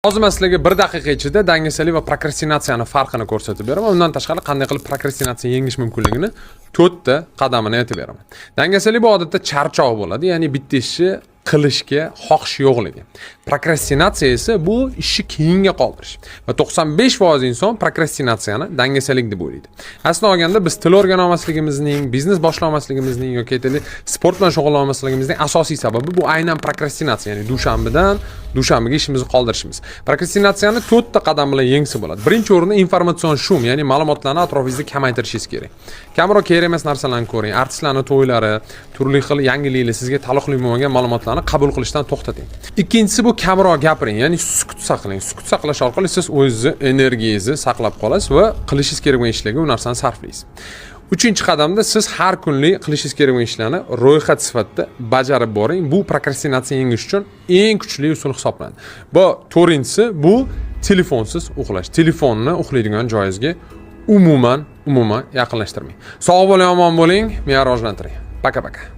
Hozir men sizlarga 1 daqiqa ichida dangasalik va prokrastinatsiyani farqini ko'rsatib beraman. Undan tashqari qanday qilib prokrastinatsiyani yengish mumkinligini 4 ta qadamini aytib beraman. Dangasalik bu odatda charchoq bo'ladi, ya'ni bitta ishni qilishga xohish yo'qligi. Prokrastinatsiya esa bu ishni keyinga qoldirish. Va 95% inson prokrastinatsiyani dangasalik deb o'ylaydi. Aslida olganda biz til o'rgana olmasligimizning, biznes boshlamasligimizning yoki aytaylik, sport bilan shug'ullanmasligimizning asosiy sababi bu aynan prokrastinatsiya, ya'ni dushanbadan dushanbaga ishimizni qoldirishimiz. Prokrastinatsiyani 4 ta qadam bilan yengsa bo'ladi. Birinchi o'rinda informatsion shum, ya'ni ma'lumotlarni atrofingizda kamaytirishingiz kerak. Kamroq kerak emas narsalarni ko'ring. Artistlarning to'ylari, turli xil yangiliklar, sizga taalluqli bo'lmagan ma'lumotlarni qabul qilishdan to'xtating. Ikkinchisi bu kamroq gapiring, ya'ni sukut saqlang. Sukut saqlash orqali siz o'zingizni energiyangizni saqlab qolasiz va qilishingiz kerak bo'lgan ishlarga u narsani sarflaysiz. Uchinchi qadamda siz har kunlik qilishingiz kerak bo'lgan ishlarni ro'yxat sifatida bajarib boring. Bu prokrastinatsiyani yengish uchun eng kuchli usul hisoblanadi. Bu to'rtinchisi bu telefonsiz uxlash. Telefonni uxlaydigan joyingizga umuman yaqinlashtirmang. Sog' bo'ling, omon bo'ling, meni rivojlantiring. Paka.